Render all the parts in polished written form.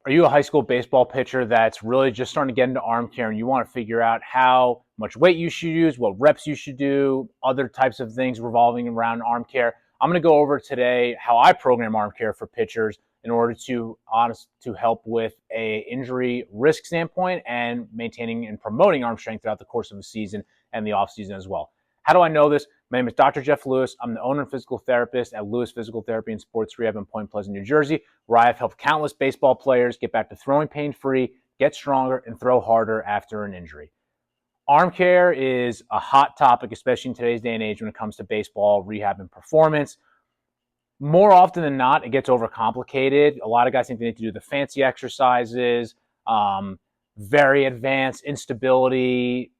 Are you a high school baseball pitcher that's really just starting to get into arm care and you want to figure out how much weight you should use, what reps you should do, other types of things revolving around arm care? I'm going to go over today how I program arm care for pitchers in order to help with a injury risk standpoint and maintaining and promoting arm strength throughout the course of the season and the offseason as well. How do I know this? My name is Dr. Jeff Lewis. I'm the owner and physical therapist at Lewis Physical Therapy and Sports Rehab in Point Pleasant, New Jersey, where I have helped countless baseball players get back to throwing pain-free, get stronger, and throw harder after an injury. Arm care is a hot topic, especially in today's day and age when it comes to baseball, rehab, and performance. More often than not, it gets overcomplicated. A lot of guys think they need to do the fancy exercises, very advanced instability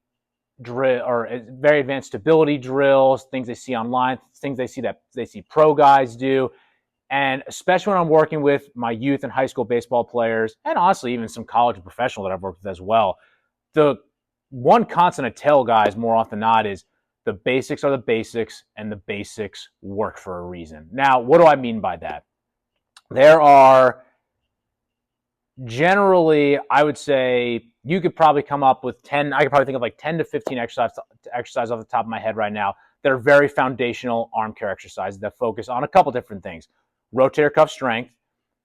drill or very advanced stability drills, things they see online, things they see pro guys do. And especially when I'm working with my youth and high school baseball players, and honestly, even some college and professional that I've worked with as well, the one constant I tell guys more often than not is the basics are the basics, and the basics work for a reason. Now, what do I mean by that? There are generally, I would say, you could probably come up with 10, I could probably think of like 10 to 15 exercises off the top of my head right now that are very foundational arm care exercises that focus on a couple different things. Rotator cuff strength,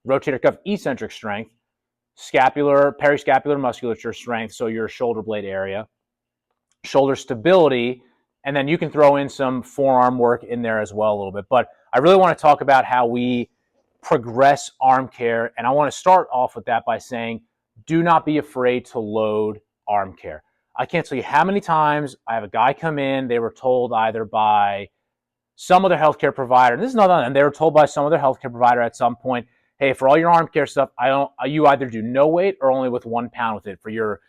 rotator cuff eccentric strength, periscapular musculature strength, so your shoulder blade area, shoulder stability, and then you can throw in some forearm work in there as well a little bit. But I really want to talk about how we progress arm care, and I want to start off with that by saying, do not be afraid to load arm care. I can't tell you how many times I have a guy come in, they were told either by some other healthcare provider, and this is not on them, they were told by some other healthcare provider at some point, hey, for all your arm care stuff, you either do no weight or only with 1 pound with it for your,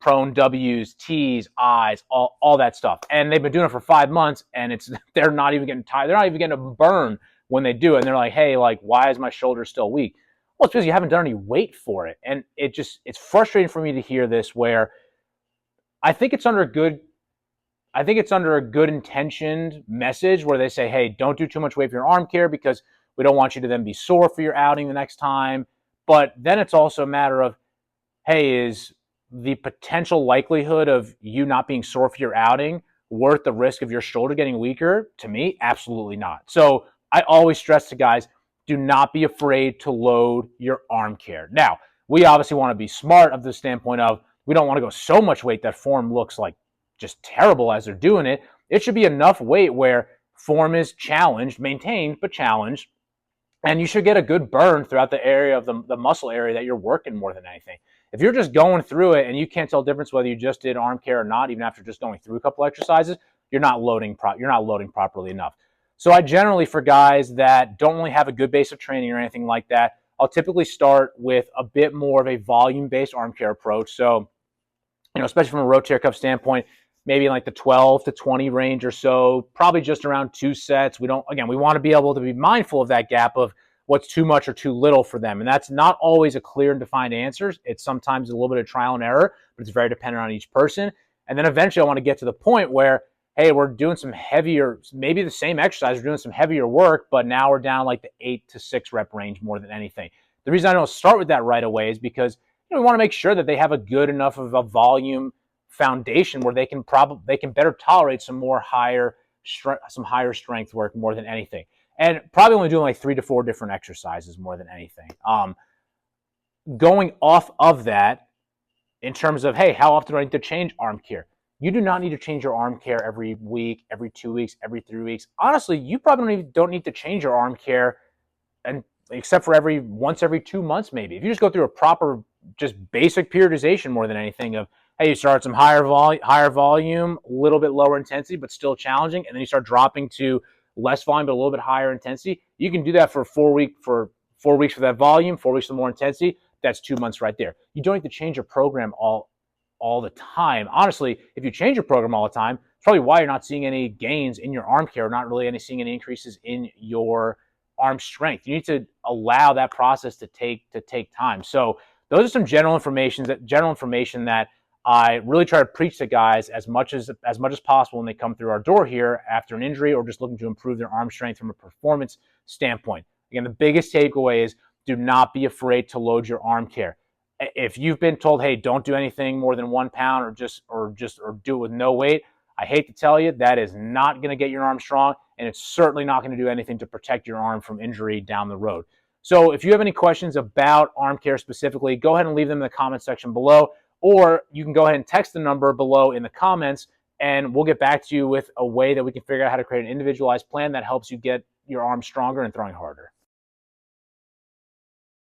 prone W's, T's, I's, all that stuff. And they've been doing it for 5 months, and they're not even getting tired. They're not even getting a burn when they do it. And they're like, hey, why is my shoulder still weak? Well, it's because you haven't done any weight for it. And it's frustrating for me to hear this, where I think it's under a good intentioned message where they say, hey, don't do too much weight for your arm care because we don't want you to then be sore for your outing the next time. But then it's also a matter of, hey, is the potential likelihood of you not being sore for your outing worth the risk of your shoulder getting weaker? To me, absolutely not. So I always stress to guys, do not be afraid to load your arm care. Now, we obviously want to be smart of the standpoint of we don't want to go so much weight that form looks like just terrible as they're doing it. It should be enough weight where form is challenged, maintained, but challenged, and you should get a good burn throughout the area of the muscle area that you're working more than anything. If you're just going through it and you can't tell the difference whether you just did arm care or not, even after just going through a couple exercises, you're not loading properly enough. So I generally, for guys that don't really have a good base of training or anything like that, I'll typically start with a bit more of a volume-based arm care approach. So, especially from a rotator cuff standpoint, maybe in like the 12 to 20 range or so, probably just around 2 sets. We want to be able to be mindful of that gap of what's too much or too little for them. And that's not always a clear and defined answer. It's sometimes a little bit of trial and error, but it's very dependent on each person. And then eventually I want to get to the point where, hey, we're doing some heavier, maybe the same exercise, we're doing some heavier work, but now we're down like the 8 to 6 rep range more than anything. The reason I don't start with that right away is because we want to make sure that they have a good enough of a volume foundation where they can better tolerate some higher strength work more than anything. And probably only doing like 3 to 4 different exercises more than anything. Going off of that, in terms of, hey, how often do I need to change arm care? You do not need to change your arm care every week, every 2 weeks, every 3 weeks. Honestly, you probably don't need to change your arm care except for once every 2 months maybe. If you just go through a proper, just basic periodization more than anything of, hey, you start some higher volume, a little bit lower intensity, but still challenging, and then you start dropping to less volume, but a little bit higher intensity. You can do that for 4 weeks for that volume, 4 weeks for more intensity. That's 2 months right there. You don't need to change your program all the time. Honestly, if you change your program all the time, it's probably why you're not seeing any gains in your arm care, not really seeing any increases in your arm strength. You need to allow that process to take time. So those are some general information that I really try to preach to guys as much as possible when they come through our door here after an injury or just looking to improve their arm strength from a performance standpoint. Again, the biggest takeaway is do not be afraid to load your arm care. If you've been told, hey, don't do anything more than 1 pound or do it with no weight, I hate to tell you, that is not going to get your arm strong, and it's certainly not going to do anything to protect your arm from injury down the road. So if you have any questions about arm care specifically, go ahead and leave them in the comment section below, or you can go ahead and text the number below in the comments, and we'll get back to you with a way that we can figure out how to create an individualized plan that helps you get your arm stronger and throwing harder.